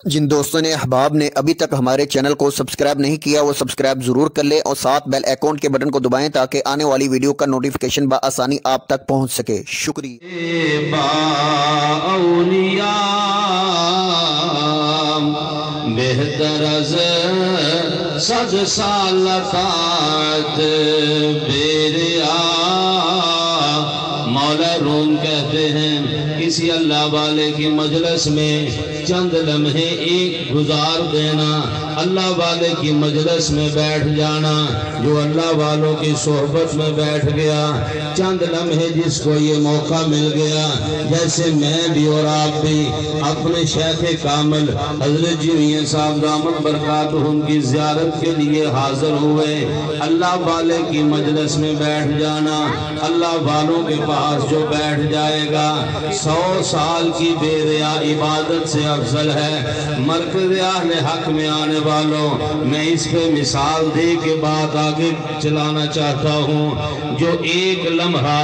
جن دوستوں نے احباب نے ابھی تک ہمارے چینل کو سبسکرائب نہیں کیا وہ سبسکرائب ضرور کر لیں اور ساتھ بیل آئیکن کے بٹن کو دبائیں تاکہ آنے والی ویڈیو کا نوٹیفیکیشن بآسانی آپ تک پہنچ سکے۔ شکریہ۔ بہتر از 100 سال طاعت بیریا۔ مولا روم کہتے ہیں کسی اللہ والے کی مجلس میں چند لمحے ایک گزار دینا، اللہ والے کی مجلس میں بیٹھ جانا، جو اللہ والوں کی صحبت میں بیٹھ گیا، چند لمحے جس کو یہ موقع مل گیا، جیسے میں بھی اور آپ بھی اپنے شیخ کامل حضرت جی صاحب دامت برکاتہم کی زیارت کے لیے حاضر ہوئے، اللہ والے کی مجلس میں بیٹھ جانا، اللہ والوں کے پاس جو بیٹھ جائے گا 100 سال کی بے ریا عبادت سے افضل ہے۔ مرکز اہل حق میں آنے والوں، میں اس پہ مثال دے کے بات آگے چلانا چاہتا ہوں۔ جو ایک لمحہ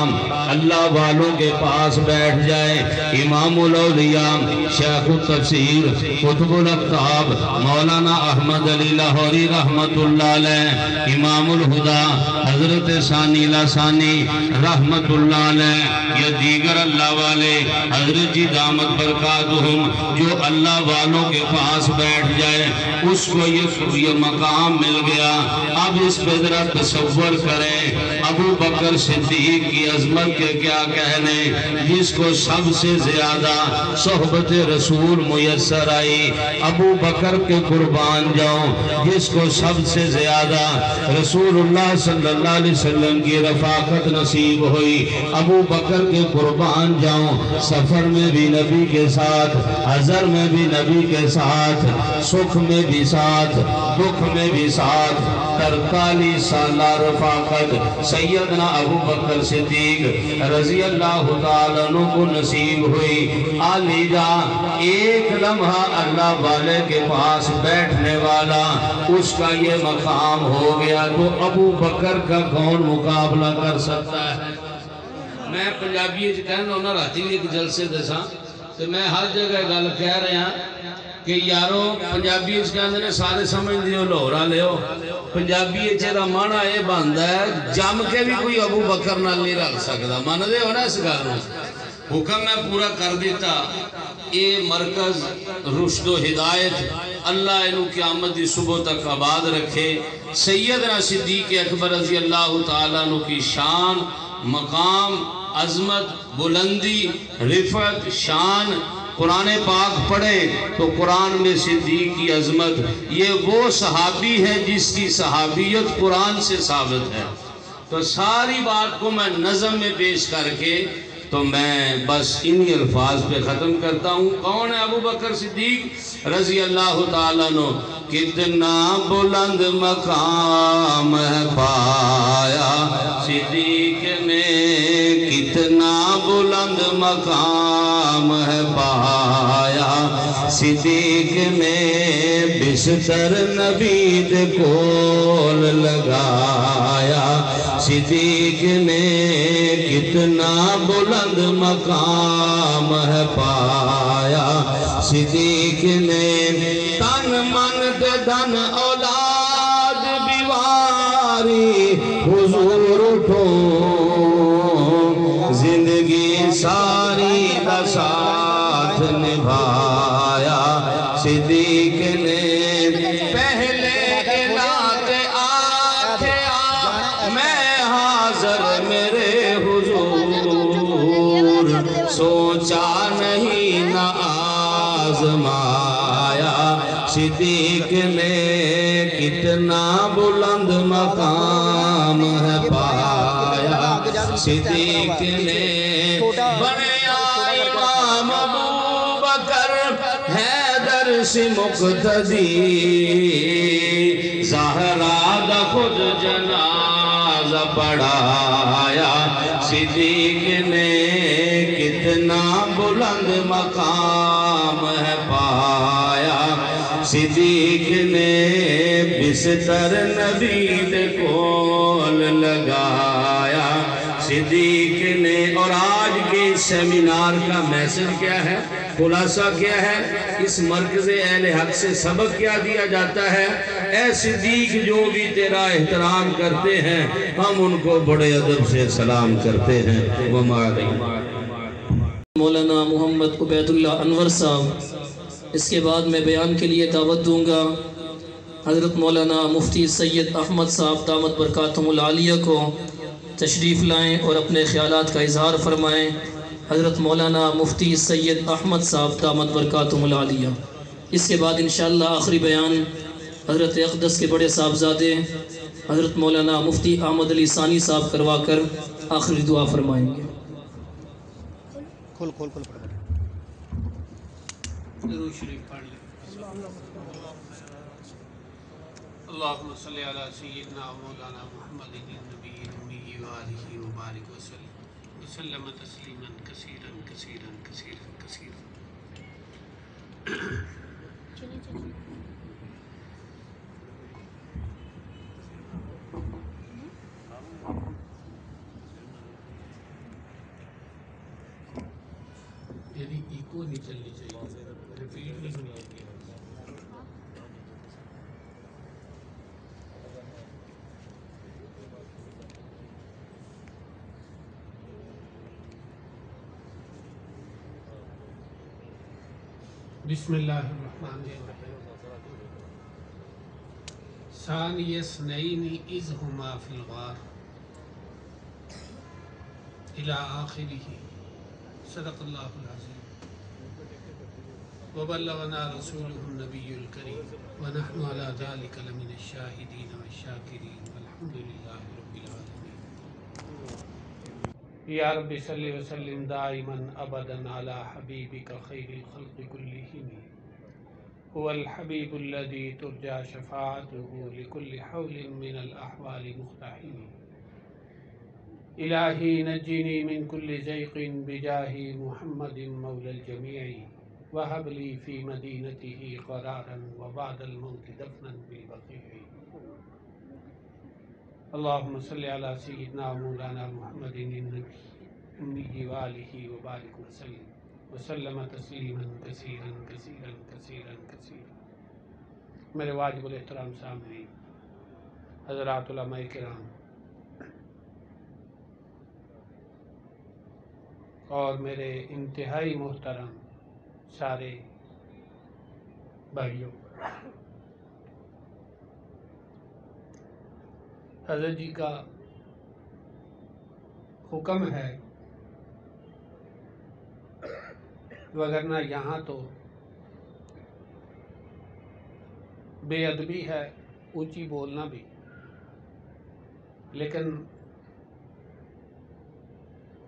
اللہ والوں کے پاس بیٹھ جائے، امام الاولیاء شیخ التفسیر قطب الاقطاب مولانا احمد علی لاہوری رحمت اللہ علیہ، امام الہدا حضرت ثانی لثانی رحمت اللہ علیہ، یا دیگر اللہ والے حضرت جی دامت برکاتہم، جو اللہ والوں کے پاس بیٹھ جائے اس کو یہ مقام مل گیا۔ اب اس پہ ذرا تصور کریں، ابو بکر صدیق کی عظمت کے کیا کہنے، جس کو سب سے زیادہ صحبت رسول میسر آئی، ابو بکر کے قربان جاؤں جس کو سب سے زیادہ رسول اللہ صلی اللہ علیہ وسلم کی رفاقت نصیب ہوئی، ابو بکر کے قربان جاؤں، سفر میں بھی نبی کے ساتھ، حضر میں بھی نبی کے ساتھ، سکھ میں بھی ساتھ، دکھ میں بھی ساتھ، 43 سالہ رفاقت سیدنا ابو بکر صدیق رضی اللہ تعالیٰ عنہ کو نصیب ہوئی۔ علی جا ایک لمحہ اللہ والے کے پاس بیٹھنے والا اس کا یہ مقام ہو گیا، تو ابو بکر کا کون مقابلہ کر سکتا ہے؟ میں پنجابی کہنا ہونا رہتی ایک جلسے دساں تو میں ہر جگہ گل کہہ رہا کہ یارو پنجابی کہندے نے سارے سمجھ دیو لاہورا لیو، پنجابی دا مانا یہ بنتا ہے جم کے بھی کوئی ابو بکر نال نہیں رکھ سکتا، مان دے ہو نا اس گل حکم میں پورا کر دیتا۔ یہ مرکز رشد و ہدایت اللہ انہوں قیامت دی صبح تک آباد رکھے۔ سیدنا صدیق اکبر رضی اللہ تعالیٰ عنہ کی شان، مقام، عظمت، بلندی، رفعت، شان، قرآن پاک پڑھے تو قرآن میں صدیق کی عظمت، یہ وہ صحابی ہے جس کی صحابیت قرآن سے ثابت ہے۔ تو ساری بات کو میں نظم میں پیش کر کے تو میں بس انہی الفاظ پہ ختم کرتا ہوں۔ کون ہے ابو بکر صدیق رضی اللہ تعالیٰ عنہ؟ کتنا بلند مقام ہے پایا صدیق نے، کتنا بلند مقام ہے پایا صدیق نے، بستر نبی دے کول لگایا صدیق نے، کتنا بلند مقام ہے پایا صدیق نے، تن من دے دن اولاد بیواری حضور اٹھو، زندگی ساری دا ساتھ نبھایا صدیق نے، پہلے اعلان آکھیا میں حاضر میرے حضور، سوچا نہیں نہ آزمایا صدیق نے، کتنا بلند مقام ہے پایا صدیق نے، بنیا امام ابو بکر حیدر سے مقتدی، زہرا دا خود جنازہ پڑھایا صدیق نے، کتنا بلند مقام ہے پایا صدیق نے، بستر نبی دے کول لگایا صدیق نے۔ اور آج کے سیمینار کا میسج کیا ہے؟ خلاصہ کیا ہے؟ اس مرکز اہل حق سے سبق کیا دیا جاتا ہے؟ اے صدیق جو بھی تیرا احترام کرتے ہیں ہم ان کو بڑے ادب سے سلام کرتے ہیں۔ وما علینا۔ مولانا محمد عبید اللہ انور صاحب، اس کے بعد میں بیان کے لیے دعوت دوں گا حضرت مولانا مفتی سید احمد صاحب دامت برکاتہم العالیہ کو تشریف لائیں اور اپنے خیالات کا اظہار فرمائیں۔ حضرت مولانا مفتی سید احمد صاحب دامت برکاتہم العالیہ۔ اس کے بعد انشاءاللہ آخری بیان حضرت اقدس کے بڑے صاحبزادے حضرت مولانا مفتی احمد علی ثانی صاحب کروا کر آخری دعا فرمائیں گے۔ درود شریف پڑھ لیں۔ اللہم صلی علی سیدنا مولانا محمد النبی الامی وآلہ وبارک وسلم تسلیما کثیرا کثیرا کثیرا کثیرا۔ یعنی ایکو نہیں چلنی چاہیے، ریپیٹ نہیں ہونی چاہیے۔ بسم اللہ الرحمن الرحیم۔ ثانی اثنین اذ ہما فی الغار الی آخرہ، صدق اللہ العظیم۔ وبلغنا رسولہ النبی الکریم ونحن علی ذلک لمن الشاہدین والشاکرین والحمد للہ رب العالمین۔ یا رب صلی وسلم دائما ابدا علی حبیبک خیر الخلق کلہم، هو الحبیب الذی ترجى شفاعته لكل حول من الاحوال مقتحم۔ الہی نجنی من كل ضیق بجاہ محمد مولی الجمیع، وہب لی فی مدینته قرارا وبعد الموت دفنا بالبقیع۔ اللہم صلی علی سیدنا مولانا محمد النبی وآلہ وبارک وسلم تسلیما کثیرا کثیرا کثیرا کثیرا۔ میرے واجب الاحترام سامعین، حضرات علماء کرام اور میرے انتہائی محترم سارے بھائیوں، حضرت جی کا حکم ہے، وگرنہ یہاں تو بے ادبی ہے، اونچی بولنا بھی، لیکن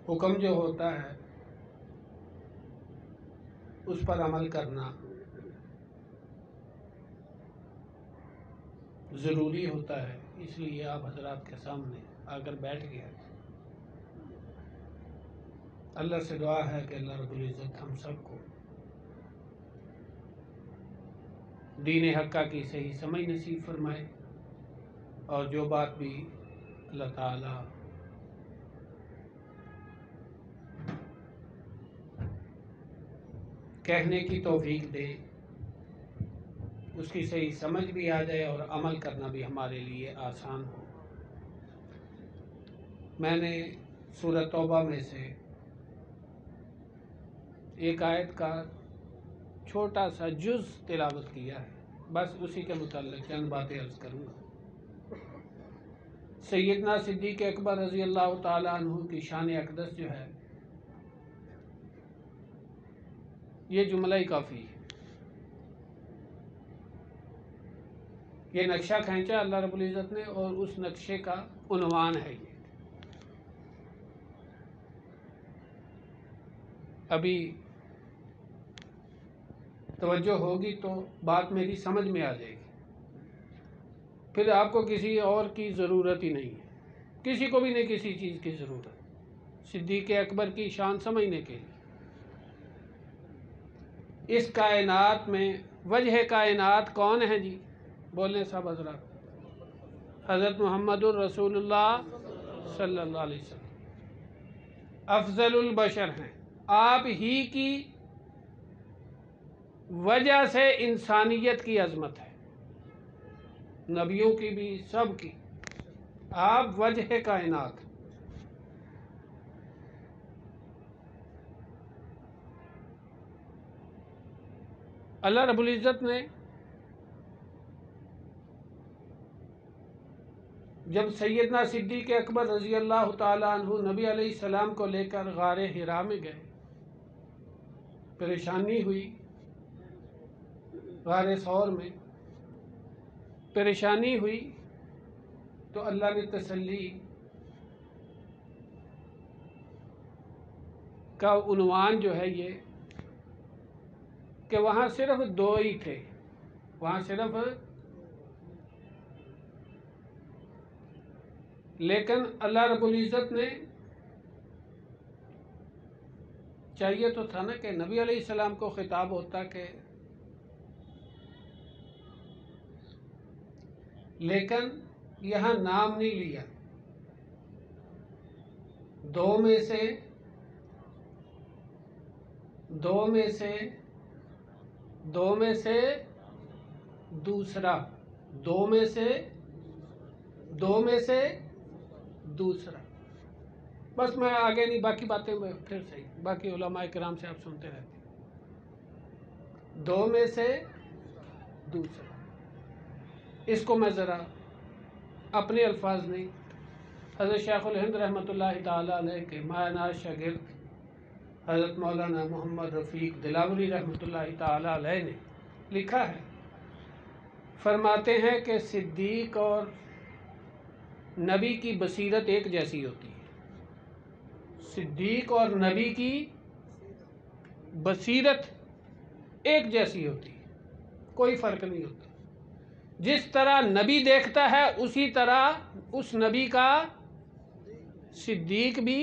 حکم جو ہوتا ہے اس پر عمل کرنا ضروری ہوتا ہے، اس لیے آپ حضرات کے سامنے آ کر بیٹھ گیا۔ اللہ سے دعا ہے کہ اللہ رب العزت ہم سب کو دین حقہ کی صحیح سمجھ نصیب فرمائے، اور جو بات بھی اللہ تعالی کہنے کی توفیق دے اس کی صحیح سمجھ بھی آ جائے اور عمل کرنا بھی ہمارے لیے آسان ہو۔ میں نے سورہ توبہ میں سے ایک آیت کا چھوٹا سا جز تلاوت کیا ہے، بس اسی کے متعلق چند باتیں عرض کروں گا۔ سیدنا صدیق اکبر رضی اللہ تعالیٰ عنہ کی شان اقدس جو ہے، یہ جملہ ہی کافی ہے۔ یہ نقشہ کھینچا اللہ رب العزت نے، اور اس نقشے کا عنوان ہے یہ۔ ابھی توجہ ہوگی تو بات میری سمجھ میں آ جائے گی، پھر آپ کو کسی اور کی ضرورت ہی نہیں ہے، کسی کو بھی نہیں کسی چیز کی ضرورت، صدیق اکبر کی شان سمجھنے کے لیے۔ اس کائنات میں وجہ کائنات کون ہے جی؟ بولیں سب حضرات، حضرت محمد الرسول اللہ صلی اللہ علیہ وسلم افضل البشر ہیں، آپ ہی کی وجہ سے انسانیت کی عظمت ہے، نبیوں کی بھی، سب کی۔ آپ وجہ کائنات۔ اللہ رب العزت نے جب سیدنا صدیق اکبر رضی اللہ تعالیٰ عنہ نبی علیہ السلام کو لے کر غار حرا میں گئے، پریشانی ہوئی، غار ثور میں پریشانی ہوئی، تو اللہ نے تسلی کا عنوان جو ہے یہ کہ وہاں صرف دو ہی تھے، وہاں صرف، لیکن اللہ رب العزت نے چاہیے تو تھا نا کہ نبی علیہ السلام کو خطاب ہوتا کہ، لیکن یہاں نام نہیں لیا، دو میں سے دوسرا، دوسرا۔ بس میں آگے نہیں، باقی باتیں میں پھر صحیح، باقی علماء کرام سے آپ سنتے رہتے ہیں، دو میں سے دوسرا۔ اس کو میں ذرا اپنے الفاظ نہیں، حضرت شیخ الہند رحمۃ اللہ تعالیٰ علیہ کے مایہ ناز شاگرد حضرت مولانا محمد رفیق دلاوری رحمۃ اللہ تعالیٰ علیہ نے لکھا ہے، فرماتے ہیں کہ صدیق اور نبی کی بصیرت ایک جیسی ہوتی ہے، صدیق اور نبی کی بصیرت ایک جیسی ہوتی ہے، کوئی فرق نہیں ہوتا۔ جس طرح نبی دیکھتا ہے اسی طرح اس نبی کا صدیق بھی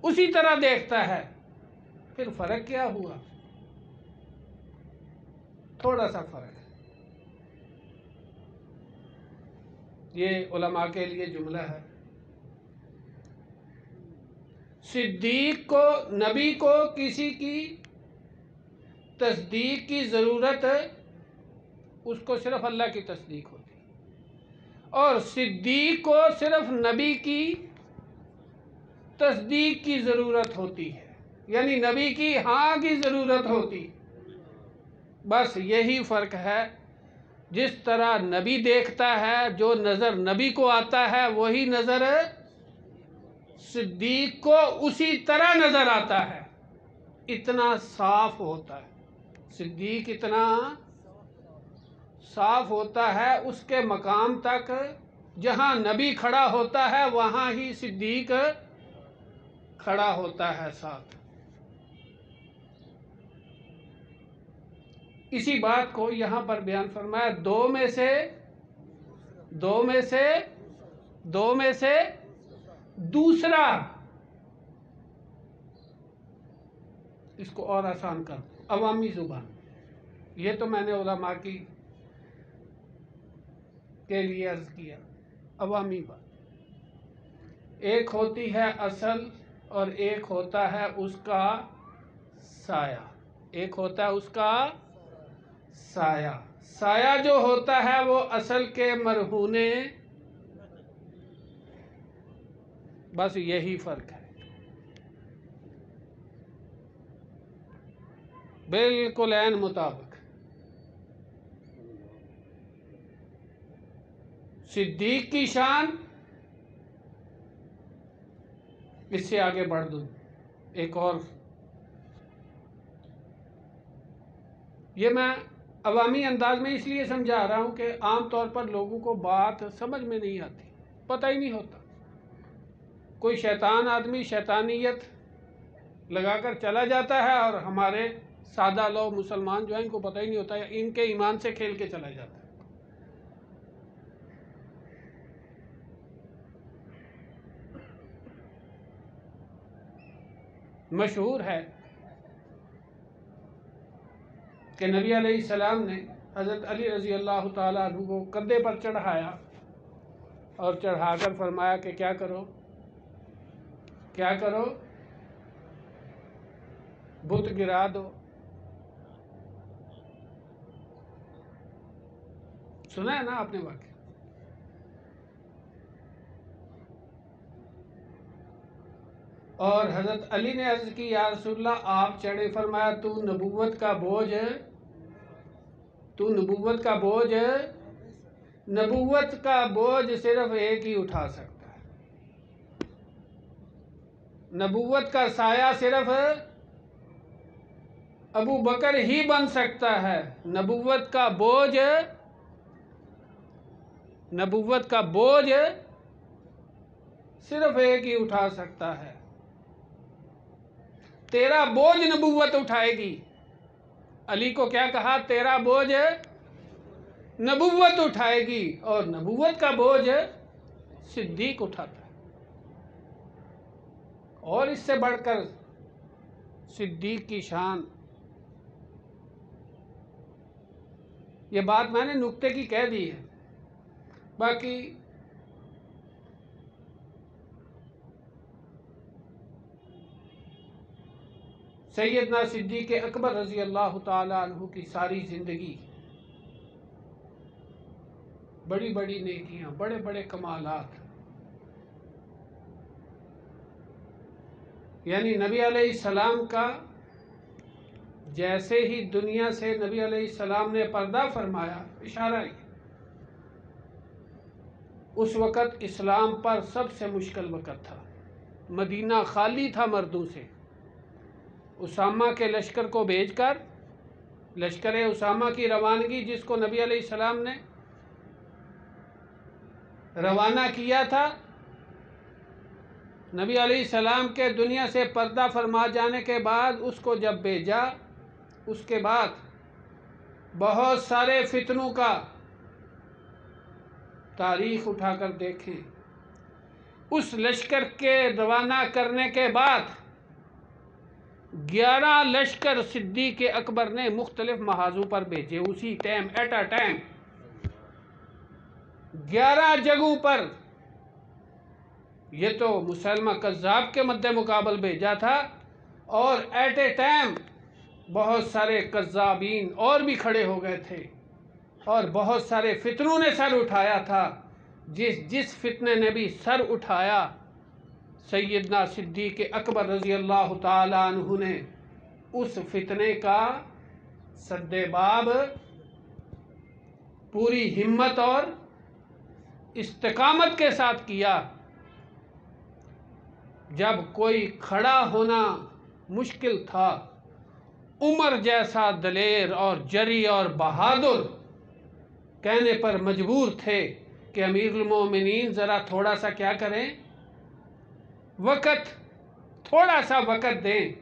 اسی طرح دیکھتا ہے۔ پھر فرق کیا ہوا؟ تھوڑا سا فرق ہے۔ یہ علماء کے لیے جملہ ہے، صدیق کو، نبی کو کسی کی تصدیق کی ضرورت، اس کو صرف اللہ کی تصدیق ہوتی ہے، اور صدیق کو صرف نبی کی تصدیق کی ضرورت ہوتی ہے، یعنی نبی کی ہاں کی ضرورت ہوتی۔ بس یہی فرق ہے۔ جس طرح نبی دیکھتا ہے، جو نظر نبی کو آتا ہے وہی نظر صدیق کو اسی طرح نظر آتا ہے، اتنا صاف ہوتا ہے صدیق، اتنا صاف ہوتا ہے، اس کے مقام تک جہاں نبی کھڑا ہوتا ہے وہاں ہی صدیق کھڑا ہوتا ہے ساتھ۔ اسی بات کو یہاں پر بیان فرمایا، دو میں سے دوسرا۔ اس کو اور آسان کر دو، عوامی زبان، یہ تو میں نے علماء کے لیے عرض کیا، عوامی بات۔ ایک ہوتی ہے اصل اور ایک ہوتا ہے اس کا سایہ، ایک ہوتا ہے اس کا سایہ۔ سایہ جو ہوتا ہے وہ اصل کے مرہونے، بس یہی فرق ہے، بالکل عین مطابق۔ صدیق کی شان، اس سے آگے بڑھ دوں ایک اور، یہ میں عوامی انداز میں اس لیے سمجھا رہا ہوں کہ عام طور پر لوگوں کو بات سمجھ میں نہیں آتی، پتہ ہی نہیں ہوتا۔ کوئی شیطان آدمی شیطانیت لگا کر چلا جاتا ہے، اور ہمارے سادہ لوگ مسلمان جو ہیں ان کو پتہ ہی نہیں ہوتا، ان کے ایمان سے کھیل کے چلا جاتا ہے۔ مشہور ہے کہ نبی علیہ السلام نے حضرت علی رضی اللہ تعالیٰ عنہ کو کندھے پر چڑھایا اور چڑھا کر فرمایا کہ کیا کرو بت گرا دو۔ سنا ہے نا آپ نے واقعہ؟ اور حضرت علی نے عرض کی یا رسول اللہ آپ چڑھے، فرمایا تو نبوت کا بوجھ صرف ایک ہی اٹھا سکتا ہے، نبوت کا سایہ صرف ابو بکر ہی بن سکتا ہے، نبوت کا بوجھ صرف ایک ہی اٹھا سکتا ہے۔ تیرا بوجھ نبوت اٹھائے گی۔ علی کو کیا کہا؟ تیرا بوجھ نبوت اٹھائے گی، اور نبوت کا بوجھ صدیق اٹھاتا ہے۔ اور اس سے بڑھ کر صدیق کی شان، یہ بات میں نے نکتے کی کہہ دی ہے، باقی سیدنا صدیق اکبر رضی اللہ تعالی عنہ کی ساری زندگی بڑی بڑی نیکیاں، بڑے بڑے کمالات، یعنی نبی علیہ السلام کا جیسے ہی دنیا سے نبی علیہ السلام نے پردہ فرمایا، اشارہ ہی اس وقت اسلام پر سب سے مشکل وقت تھا، مدینہ خالی تھا مردوں سے۔ اسامہ کے لشکر کو بھیج کر، لشکر اسامہ کی روانگی جس کو نبی علیہ السلام نے روانہ کیا تھا، نبی علیہ السلام کے دنیا سے پردہ فرما جانے کے بعد اس کو جب بھیجا، اس کے بعد بہت سارے فتنوں کا تاریخ اٹھا کر دیکھیں۔ اس لشکر کے روانہ کرنے کے بعد 11 لشکر صدیق اکبر نے مختلف محاذوں پر بھیجے، اسی ٹائم، ایٹ اے ٹائم 11 جگہوں پر۔ یہ تو مسلمہ کذاب کے مد مقابل بھیجا تھا، اور ایٹ اے ٹائم بہت سارے کذابین اور بھی کھڑے ہو گئے تھے، اور بہت سارے فتنوں نے سر اٹھایا تھا۔ جس فتنے نے بھی سر اٹھایا، سیدنا صدیق اکبر رضی اللہ تعالی عنہ نے اس فتنے کا سد باب پوری ہمت اور استقامت کے ساتھ کیا۔ جب کوئی کھڑا ہونا مشکل تھا، عمر جیسا دلیر اور جری اور بہادر کہنے پر مجبور تھے کہ امیر المومنین ذرا تھوڑا سا کیا کریں، تھوڑا سا وقت دیں،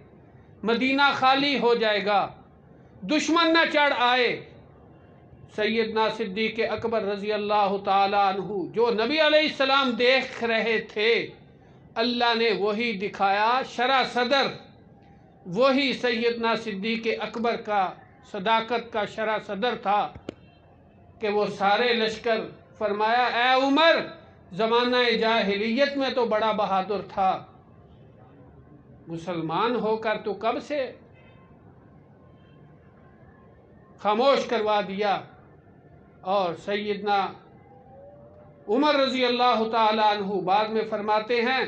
مدینہ خالی ہو جائے گا، دشمن نہ چڑھ آئے۔ سیدنا صدیق اکبر رضی اللہ تعالی عنہ جو نبی علیہ السلام دیکھ رہے تھے، اللہ نے وہی دکھایا، شرع صدر وہی سیدنا صدیق اکبر کا صداقت کا شرع صدر تھا کہ وہ سارے لشکر، فرمایا اے عمر، زمانہ جاہلیت میں تو بڑا بہادر تھا، مسلمان ہو کر تو کب سے خاموش کروا دیا۔ اور سیدنا عمر رضی اللہ تعالی عنہ بعد میں فرماتے ہیں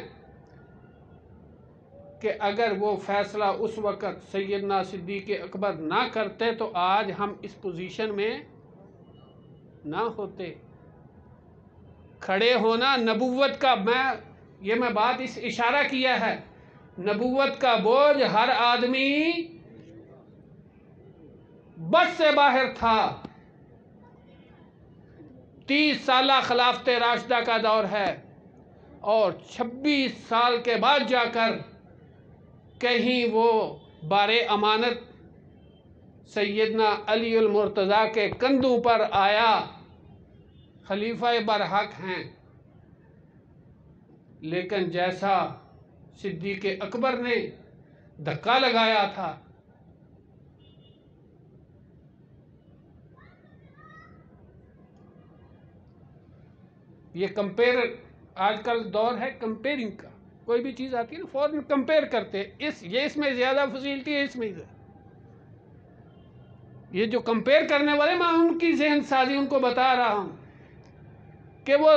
کہ اگر وہ فیصلہ اس وقت سیدنا صدیق اکبر نہ کرتے تو آج ہم اس پوزیشن میں نہ ہوتے۔ کھڑے ہونا نبوت کا، میں بات اس اشارہ کیا ہے، نبوت کا بوجھ ہر آدمی بس سے باہر تھا۔ 30 سالہ خلافت راشدہ کا دور ہے، اور 26 سال کے بعد جا کر کہیں وہ بار امانت سیدنا علی المرتضیٰ کے کندھوں پر آیا، خلیفہ برحق ہیں، لیکن جیسا صدیق اکبر نے دھکا لگایا تھا، یہ کمپیئر، آج کل دور ہے کمپیئرنگ کا، کوئی بھی چیز آتی ہے نا فوراً کمپیئر کرتے، یہ اس میں زیادہ فضیلتی ہے، اس میں یہ جو کمپیئر کرنے والے، میں ان کی ذہن سازی ان کو بتا رہا ہوں کہ وہ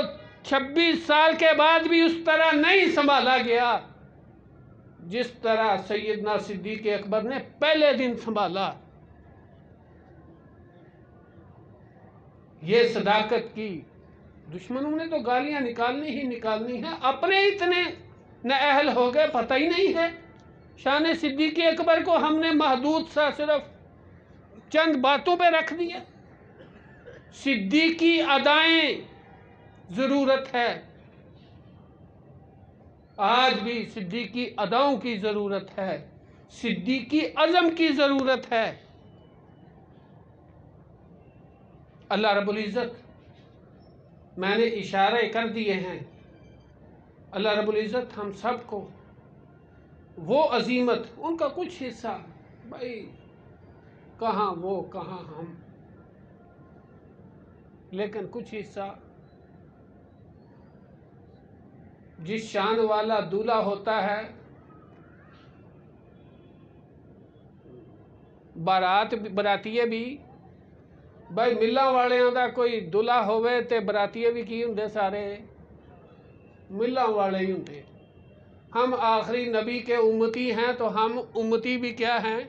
26 سال کے بعد بھی اس طرح نہیں سنبھالا گیا جس طرح سیدنا صدیق اکبر نے پہلے دن سنبھالا۔ یہ صداقت کی دشمنوں نے تو گالیاں نکالنی ہی نکالنی ہیں، اپنے اتنے نااہل ہو گئے، پتہ ہی نہیں ہے۔ شان صدیق اکبر کو ہم نے محدود سا صرف چند باتوں پہ رکھ دیا۔ صدیقی ادائیں ضرورت ہے، آج بھی صدیقی اداؤں کی ضرورت ہے، صدیقی عزم کی ضرورت ہے۔ اللہ رب العزت، میں نے اشارے کر دیے ہیں، اللہ رب العزت ہم سب کو وہ عظیمت، ان کا کچھ حصہ، بھائی کہاں وہ کہاں ہم، لیکن کچھ حصہ جس شان والا دولہا ہوتا ہے، براتیے بھی بھائی ملہ والوں دا کوئی دولہا ہوئے تے براتیے بھی کی ہوندے، سارے ملہ والے ہی ہوندے۔ ہم آخری نبی کے امتی ہیں تو ہم امتی بھی کیا ہیں؟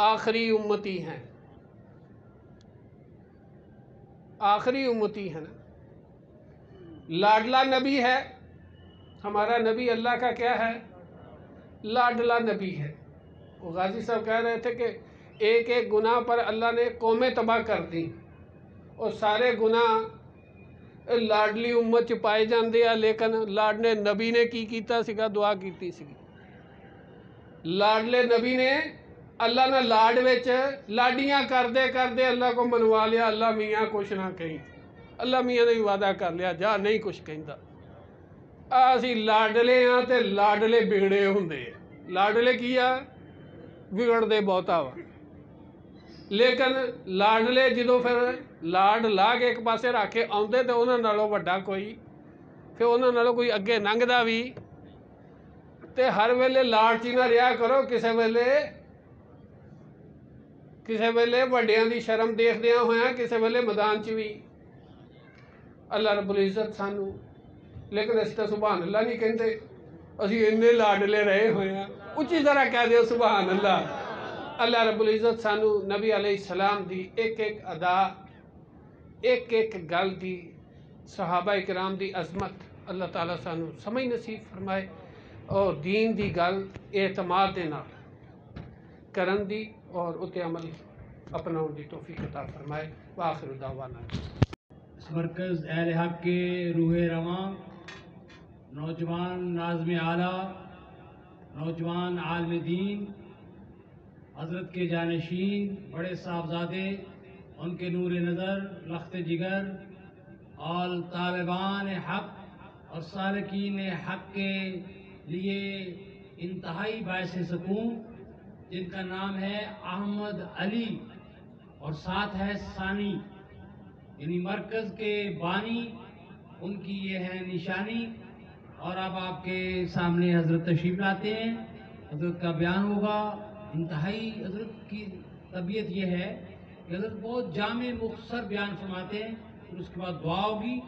آخری امتی ہیں، آخری امتی ہیں نا۔ لاڈلا نبی ہے ہمارا نبی، اللہ کا کیا ہے؟ لاڈلا نبی ہے۔ وہ غازی صاحب کہہ رہے تھے کہ ایک ایک گناہ پر اللہ نے قومیں تباہ کر دی، اور سارے گناہ لاڈلی امت چ پائے جاندے ہیں، لیکن لاڈلے نبی نے کی کیتا سگا؟ دعا کیتی سگی۔ لاڈلے نبی نے اللہ نے لاڈ وچ لاڈیاں کردے کردے اللہ کو منوا لیا، اللہ میاں کچھ نہ کہیں، اللہ میاں نے وعدہ کر لیا جا نہیں کچھ کہندا۔ اسی لاڈلے ہاں تے لاڈلے بگڑے ہوندے، لاڈلے کیا بگڑتے بہتا وا، لیکن لاڈلے جدوں پھر لاڈ لا کے ایک پاسے رکھ کے آندے تے انہاں نالوں وڈا کوئی، پھر انہاں نالوں کوئی اگے لنگدا بھی، تے ہر ویلے لاڈ چی نہ رہیا کرو، کسے ویلے وڈیاں دی شرم دیکھدیاں ہویاں، کسے ویلے میدان چ بھی۔ اللہ رب العزت سانو، لیکن اس تے سبحان اللہ نہیں کہندے، اسی اتنے لاڈلے رہے ہوئے ہیں، اچھی طرح کہہ دیو سبحان اللہ۔ اللہ رب العزت سانو نبی علیہ السلام دی ایک ایک ادا، ایک ایک گل دی، صحابہ اکرام دی عظمت اللہ تعالیٰ سانو سمجھ نصیب فرمائے، اور دین دی گل اعتماد دے نال کرن دی اور اتے عمل اپناؤن دی توفیق عطا فرمائے۔ وآخر دعوانا اس مرکز اہل حق کے روح رواں، نوجوان ناظم اعلیٰ، نوجوان عالم دین، حضرت کے جانشین، بڑے صاحبزادے، ان کے نور نظر، لخت جگر، اور طالبان حق اور سالکین حق کے لیے انتہائی باعث سکون، جن کا نام ہے احمد علی اور ساتھ ہے ثانی، یعنی مرکز کے بانی، ان کی یہ ہے نشانی۔ اور اب آپ کے سامنے حضرت تشریف لاتے ہیں، حضرت کا بیان ہوگا۔ انتہائی حضرت کی طبیعت یہ ہے کہ حضرت بہت جامع مختصر بیان فرماتے ہیں، پھر اس کے بعد دعا ہوگی،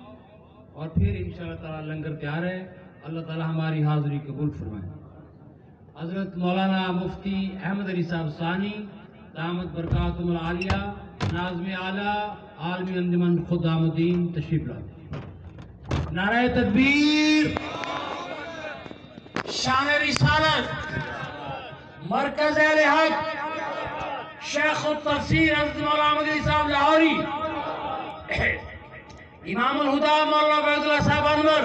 اور پھر انشاءاللہ تعالی لنگر تیار ہے۔ اللہ تعالی ہماری حاضری قبول فرمائے۔ حضرت مولانا مفتی احمد علی صاحب ثانی دامت برکاتہم العالیہ، ناظم اعلیٰ، عالمی انجمن خدام الدین، تشریف لاتے۔ نعرہ تکبیر، شان رسالت، مرکز اہل حق، شیخ التفسیر حضرت مولانا احمد علی صاحب لاہوری، امام الہدا مولانا عبید اللہ صاحب انور،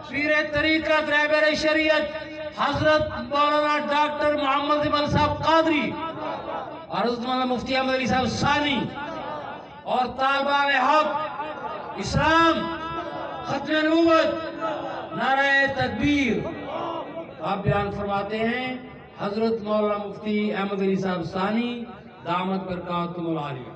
پیر طریقت رہبر شریعت حضرت مولانا ڈاکٹر محمد زبل صاحب قادری، اور حضرت مولانا مفتی احمد علی صاحب ثانی، اور طالبان حق، اسلام، ختم نبوت، نعرہ تکبیر۔ آپ بیان فرماتے ہیں حضرت مولانا مفتی احمد علی صاحب ثانی دامت برکاتہم العالیہ۔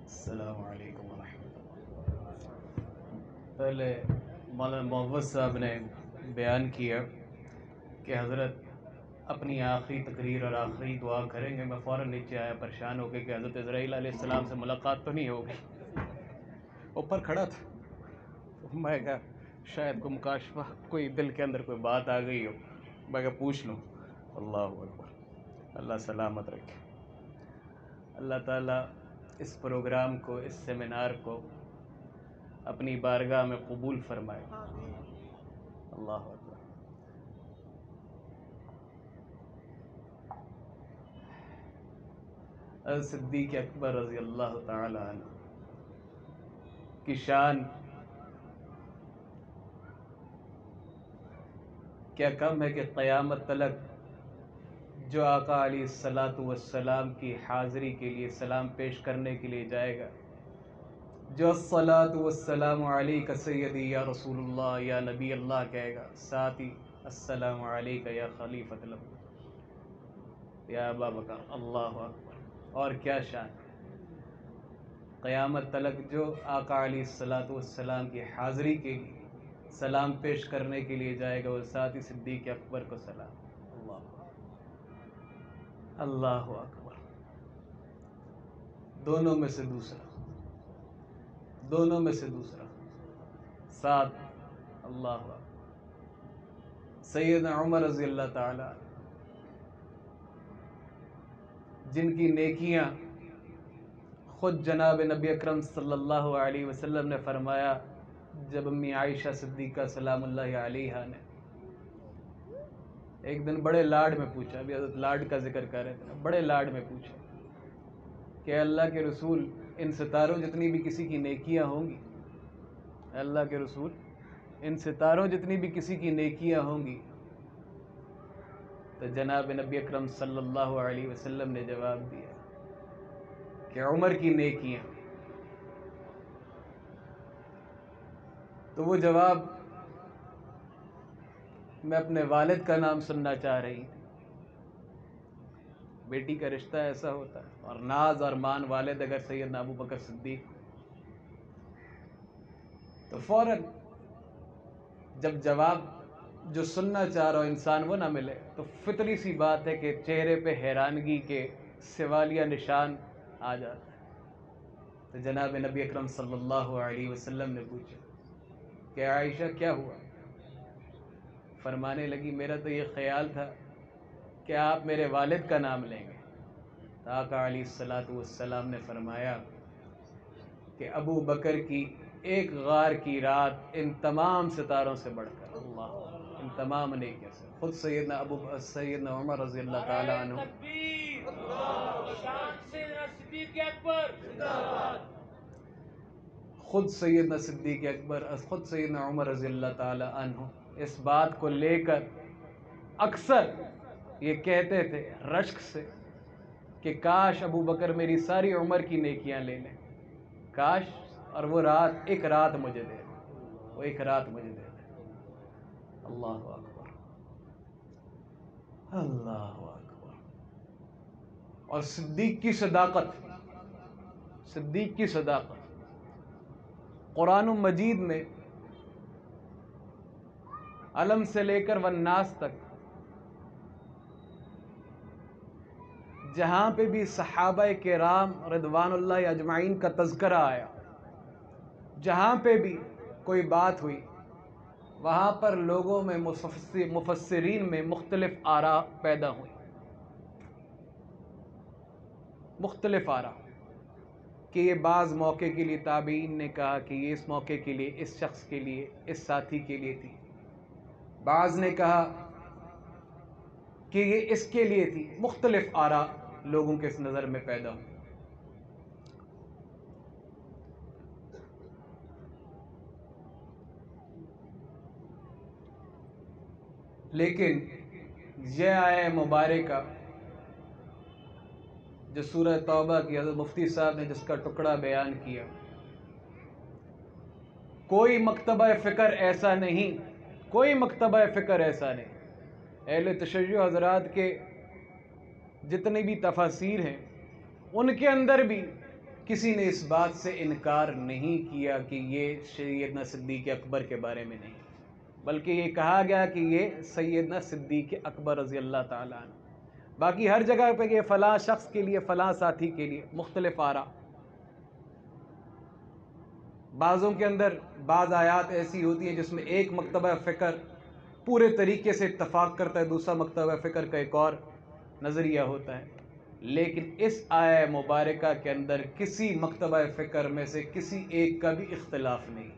السلام علیکم ورحمۃ اللہ۔ پہلے مولانا محمد صاحب نے بیان کیا کہ حضرت اپنی آخری تقریر اور آخری دعا کریں گے، میں فوراً نیچے آیا پریشان ہو کے کہ حضرت عزرائیل علیہ السلام سے ملاقات تو نہیں ہوگی۔ اوپر کھڑا تھا، میں کہا شاید کوئی مکاشفہ، کوئی دل کے اندر کوئی بات آ گئی ہو، میں کہا پوچھ لوں۔ اللہ اکبر، اللہ سلامت رکھے۔ اللہ تعالیٰ اس پروگرام کو، اس سیمینار کو اپنی بارگاہ میں قبول فرمائے۔ اللہ اکبر۔ صدیق اکبر رضی اللہ تعالی عنہ کی شان کیا کم ہے کہ قیامت تلک جو آقا علیہ السلام کی حاضری کے لیے سلام پیش کرنے کے لیے جائے گا، جو الصلاۃ والسلام علیک سیدی یا رسول اللہ یا نبی اللہ کہے گا، ساتھ ہی السلام علیک یا خلیفۃ اللہ یا ابا بکر۔ اللہ اکبر، اور کیا شان۔ قیامت تلک جو آقا علیہ السلام کی حاضری کے لیے سلام پیش کرنے کے لیے جائے گا، وہ ساتھ ہی صدیق اکبر کو سلام۔ اللہ اکبر۔ دونوں میں سے دوسرا، دونوں میں سے دوسرا، ساتھ۔ اللہ اکبر۔ سیدنا عمر رضی اللہ تعالی جن کی نیکیاں خود جناب نبی اکرم صلی اللہ علیہ وسلم نے فرمایا، جب امی عائشہ صدیقہ سلام اللہ علیہا نے ایک دن بڑے لاڈ میں پوچھا، ابھی حضرت لاڈ کا ذکر کر رہے تھے، بڑے لاڈ میں پوچھا کہ اللہ کے رسول ان ستاروں جتنی بھی کسی کی نیکیاں ہوں گی، اللہ کے رسول ان ستاروں جتنی بھی کسی کی نیکیاں ہوں گی، تو جناب نبی اکرم صلی اللہ علیہ وسلم نے جواب دیا کہ عمر کی نیکیاں۔ تو وہ جواب میں اپنے والد کا نام سننا چاہ رہی تھی۔ بیٹی کا رشتہ ایسا ہوتا ہے، اور ناز اور مان والد اگر سیدنا ابو بکر صدیق، تو فوراً جب جواب جو سننا چاہ رہا ہو انسان وہ نہ ملے، تو فطری سی بات ہے کہ چہرے پہ حیرانگی کے سوالیہ نشان آ جاتا ہے۔ تو جناب نبی اکرم صلی اللہ علیہ وسلم نے پوچھا کہ عائشہ کیا ہوا؟ فرمانے لگی میرا تو یہ خیال تھا کہ آپ میرے والد کا نام لیں گے۔ تو آقا علیہ السلام نے فرمایا کہ ابو بکر کی ایک غار کی رات ان تمام ستاروں سے بڑھ کر، اللہ، ان تمام نیکیوں سے، خود سیدنا عمر رضی اللہ تعالیٰ عنہ خود سیدنا صدیق اکبر، خود سیدنا عمر رضی اللہ تعالی عنہ اس بات کو لے کر اکثر یہ کہتے تھے رشک سے کہ کاش ابو بکر میری ساری عمر کی نیکیاں لے لیں، کاش، اور وہ رات، ایک رات مجھے دے دیں، وہ ایک رات مجھے دے دیں۔ اللہ اکبر، اللہ اکبر۔ اور صدیق کی صداقت، صدیق کی صداقت قرآن مجید میں علم سے لے کر والناس تک جہاں پہ بھی صحابہ کرام رضوان اللہ اجمعین کا تذکرہ آیا، جہاں پہ بھی کوئی بات ہوئی، وہاں پر لوگوں میں، مفسرین میں مختلف آراء پیدا ہوئی، مختلف آراء، کہ یہ بعض موقع کے لیے تابعین نے کہا کہ یہ اس موقع کے لیے، اس شخص کے لیے، اس ساتھی کے لیے تھی، بعض نے کہا کہ یہ اس کے لیے تھی، مختلف آراء لوگوں کے اس نظر میں پیدا ہوئی۔ لیکن یہ آیہ مبارکہ جو سورہ توبہ کی حضرت مفتی صاحب نے جس کا ٹکڑا بیان کیا، کوئی مکتبہ فکر ایسا نہیں، کوئی مکتبہ فکر ایسا نہیں، اہل تشیع حضرات کے جتنے بھی تفاسیر ہیں ان کے اندر بھی کسی نے اس بات سے انکار نہیں کیا کہ یہ سیدنا صدیق اکبر کے بارے میں نہیں، بلکہ یہ کہا گیا کہ یہ سیدنا صدیق اکبر رضی اللہ تعالیٰ عنہ. باقی ہر جگہ پہ یہ فلاں شخص کے لیے، فلاں ساتھی کے لیے مختلف آرا. بعضوں کے اندر بعض آیات ایسی ہوتی ہیں جس میں ایک مکتبہ فکر پورے طریقے سے اتفاق کرتا ہے، دوسرا مکتبہ فکر کا ایک اور نظریہ ہوتا ہے. لیکن اس آیہ مبارکہ کے اندر کسی مکتبہ فکر میں سے کسی ایک کا بھی اختلاف نہیں.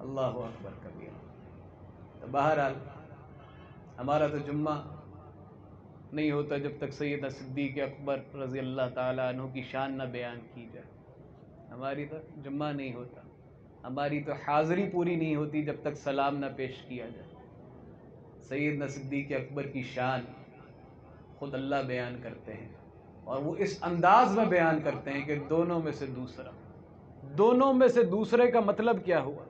اللہ اکبر کبیر. تو بہرحال ہمارا تو جمعہ نہیں ہوتا جب تک سیدنا صدیق اکبر رضی اللہ تعالیٰ عنہ کی شان نہ بیان کی جائے. ہماری تو جمعہ نہیں ہوتا، ہماری تو حاضری پوری نہیں ہوتی جب تک سلام نہ پیش کیا جائے. سیدنا صدیق اکبر کی شان خود اللہ بیان کرتے ہیں، اور وہ اس انداز میں بیان کرتے ہیں کہ دونوں میں سے دوسرا. دونوں میں سے دوسرے کا مطلب کیا ہوا؟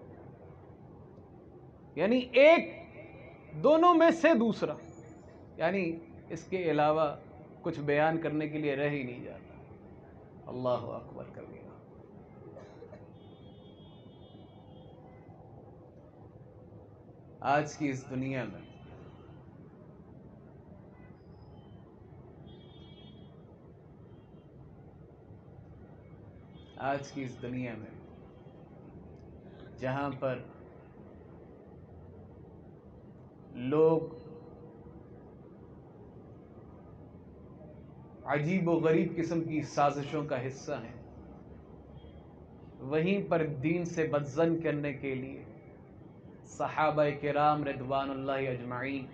یعنی ایک دونوں میں سے دوسرا، یعنی اس کے علاوہ کچھ بیان کرنے کے لیے رہ ہی نہیں جاتا. اللہ اکبر کبیرہ. آج کی اس دنیا میں جہاں پر لوگ عجیب و غریب قسم کی سازشوں کا حصہ ہیں، وہیں پر دین سے بدظن کرنے کے لیے صحابہ کرام رضوان اللہ اجمعین،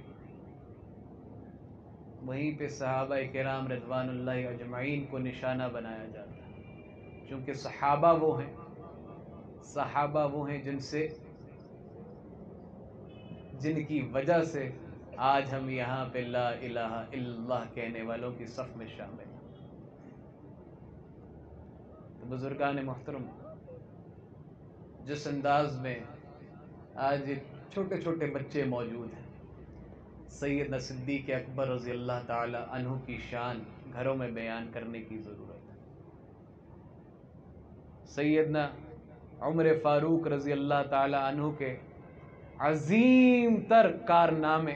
وہیں پہ صحابہ کرام رضوان اللہ اجمعین کو نشانہ بنایا جاتا ہے. چونکہ صحابہ وہ ہیں جن کی وجہ سے آج ہم یہاں پہ لا الہ الا اللہ کہنے والوں کی صف میں شامل ہیں. تو بزرگان محترم، جس انداز میں آج چھوٹے چھوٹے بچے موجود ہیں، سیدنا صدیق اکبر رضی اللہ تعالی عنہ کی شان گھروں میں بیان کرنے کی ضرورت ہے. سیدنا عمر فاروق رضی اللہ تعالی عنہ کے عظیم تر کارنامے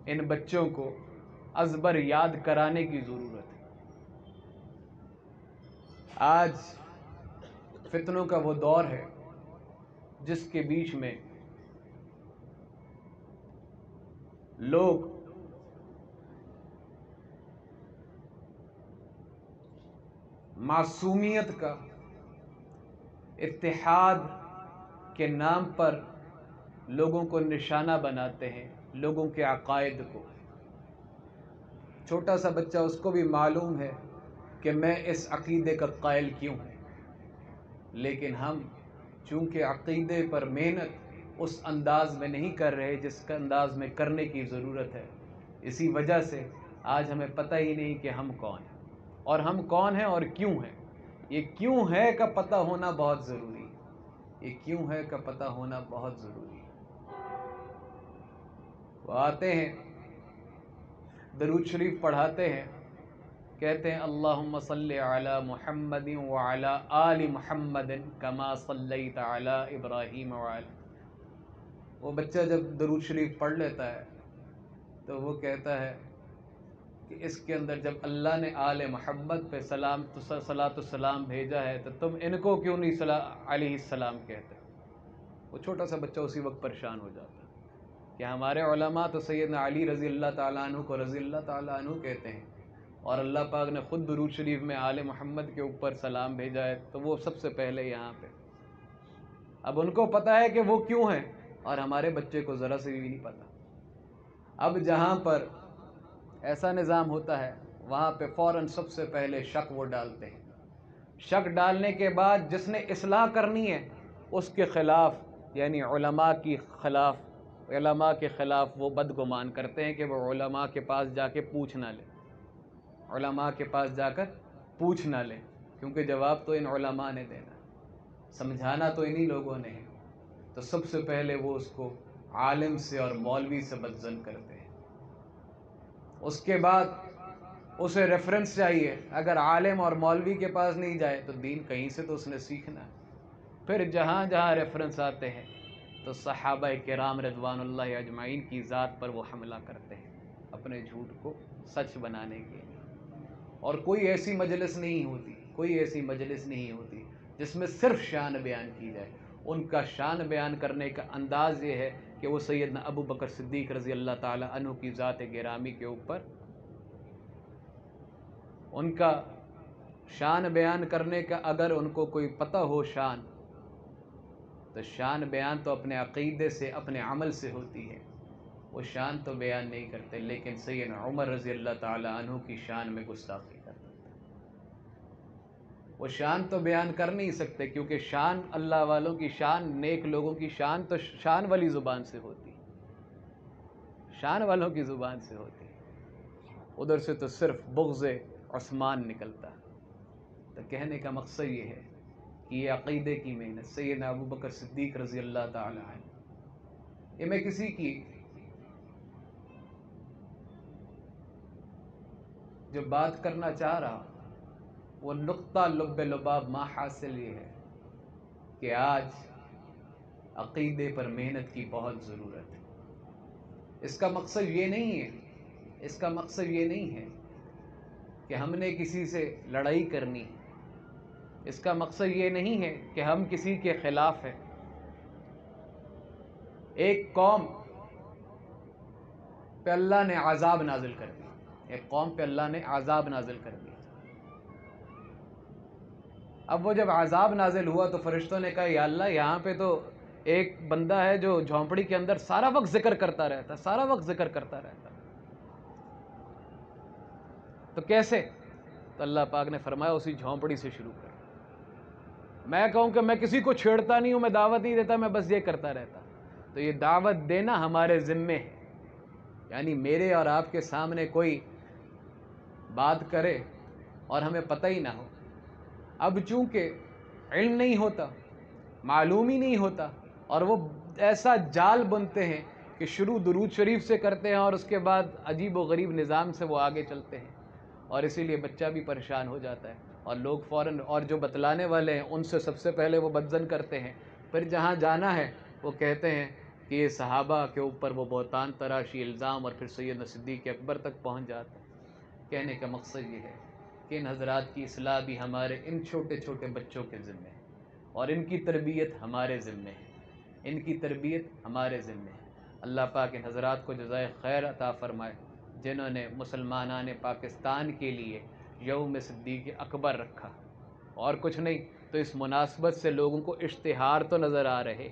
ان بچوں کو ازبر یاد کرانے کی ضرورت ہے. آج فتنوں کا وہ دور ہے جس کے بیچ میں لوگ معصومیت کا، اتحاد کے نام پر لوگوں کو نشانہ بناتے ہیں، لوگوں کے عقائد کو. چھوٹا سا بچہ، اس کو بھی معلوم ہے کہ میں اس عقیدے کا قائل کیوں ہوں، لیکن ہم چونکہ عقیدے پر محنت اس انداز میں نہیں کر رہے جس کا انداز میں کرنے کی ضرورت ہے، اسی وجہ سے آج ہمیں پتہ ہی نہیں کہ ہم کون ہیں، اور ہم کون ہیں اور کیوں ہیں. یہ کیوں ہے کا پتہ ہونا بہت ضروری ہے. یہ کیوں ہے کا پتہ ہونا بہت ضروری ہے. وہ آتے ہیں، درود شریف پڑھاتے ہیں، کہتے ہیں اللہم صلی علی محمد وعلی آل محمد کما صلیت علی ابراہیم وعلی. وہ بچہ جب درود شریف پڑھ لیتا ہے تو وہ کہتا ہے کہ اس کے اندر جب اللہ نے آل محمد پہ صلاۃ السلام بھیجا ہے تو تم ان کو کیوں نہیں علیہ السلام کہتے. وہ چھوٹا سا بچہ اسی وقت پریشان ہو جاتا ہے کہ ہمارے علماء تو سیدنا علی رضی اللہ تعالیٰ عنہ کو رضی اللہ تعالیٰ عنہ کہتے ہیں، اور اللہ پاک نے خود درود شریف میں آل محمد کے اوپر سلام بھیجا ہے تو وہ سب سے پہلے یہاں پہ. اب ان کو پتہ ہے کہ وہ کیوں ہیں، اور ہمارے بچے کو ذرا سے بھی نہیں پتہ. اب جہاں پر ایسا نظام ہوتا ہے وہاں پہ فوراً سب سے پہلے شک وہ ڈالتے ہیں. شک ڈالنے کے بعد جس نے اصلاح کرنی ہے اس کے خلاف، یعنی علماء کے خلاف وہ بدگمان کرتے ہیں کہ وہ علماء کے پاس جا کے پوچھ نہ لے، علماء کے پاس جا کر پوچھ نہ لے، کیونکہ جواب تو ان علماء نے دینا ہے، سمجھانا تو انہی لوگوں نے ہے. تو سب سے پہلے وہ اس کو عالم سے اور مولوی سے بدظن کرتے ہیں. اس کے بعد اسے ریفرنس چاہیے. اگر عالم اور مولوی کے پاس نہیں جائے تو دین کہیں سے تو اس نے سیکھنا ہے. پھر جہاں جہاں ریفرنس آتے ہیں تو صحابہ کرام رضوان اللہ اجمعین کی ذات پر وہ حملہ کرتے ہیں اپنے جھوٹ کو سچ بنانے کے لیے۔ اور کوئی ایسی مجلس نہیں ہوتی جس میں صرف شان بیان کی جائے۔ ان کا شان بیان کرنے کا انداز یہ ہے کہ وہ سیدنا ابو بکر صدیق رضی اللہ تعالی عنہ کی ذات گرامی کے اوپر ان کا شان بیان کرنے کا، اگر ان کو کوئی پتہ ہو شان، تو شان بیان تو اپنے عقیدے سے، اپنے عمل سے ہوتی ہے، وہ شان تو بیان نہیں کرتے، لیکن سیدنا عمر رضی اللہ تعالی عنہ کی شان میں گستاخی کرتے ہیں۔ وہ شان تو بیان کر نہیں سکتے، کیونکہ شان اللہ والوں کی شان، نیک لوگوں کی شان تو شان والی زبان سے ہوتی ہے، شان والوں کی زبان سے ہوتی ہے، ادھر سے تو صرف بغض عثمان نکلتا۔ تو کہنے کا مقصد یہ ہے کہ یہ عقیدے کی محنت سیدنا ابو بکر صدیق رضی اللہ تعالی عنہ، یہ میں کسی کی جو بات کرنا چاہ رہا وہ نقطہ لب لباب ما حاصل یہ ہے کہ آج عقیدے پر محنت کی بہت ضرورت ہے۔ اس کا مقصد یہ نہیں ہے کہ ہم نے کسی سے لڑائی کرنی ہے، اس کا مقصد یہ نہیں ہے کہ ہم کسی کے خلاف ہیں۔ ایک قوم پہ اللہ نے عذاب نازل کر دیا، ایک قوم پہ اللہ نے عذاب نازل کر دیا۔ اب وہ جب عذاب نازل ہوا تو فرشتوں نے کہا یا اللہ، یہاں پہ تو ایک بندہ ہے جو جھونپڑی کے اندر سارا وقت ذکر کرتا رہتا، تو کیسے؟ تو اللہ پاک نے فرمایا اسی جھونپڑی سے شروع کر۔ میں کہوں کہ میں کسی کو چھیڑتا نہیں ہوں، میں دعوت نہیں دیتا، میں بس یہ کرتا رہتا، تو یہ دعوت دینا ہمارے ذمے ہے۔ یعنی میرے اور آپ کے سامنے کوئی بات کرے اور ہمیں پتہ ہی نہ ہو، اب چونکہ علم نہیں ہوتا، معلوم ہی نہیں ہوتا، اور وہ ایسا جال بنتے ہیں کہ شروع درود شریف سے کرتے ہیں اور اس کے بعد عجیب و غریب نظام سے وہ آگے چلتے ہیں، اور اسی لیے بچہ بھی پریشان ہو جاتا ہے، اور لوگ فوراً، اور جو بتلانے والے ہیں ان سے سب سے پہلے وہ بدظن کرتے ہیں، پھر جہاں جانا ہے وہ کہتے ہیں کہ یہ صحابہ کے اوپر وہ بہتان تراشی الزام، اور پھر سیدنا صدیق اکبر تک پہنچ جاتا ہے۔ کہنے کا مقصد یہ ہے کہ ان حضرات کی اصلاح بھی ہمارے ان چھوٹے چھوٹے بچوں کے ذمے ہے، اور ان کی تربیت ہمارے ذمے ہے، اللہ پاک ان حضرات کو جزائے خیر عطا فرمائے جنہوں نے مسلمانان پاکستان کے لیے یوم صدیق اکبر رکھا، اور کچھ نہیں تو اس مناسبت سے لوگوں کو اشتہار تو نظر آ رہے،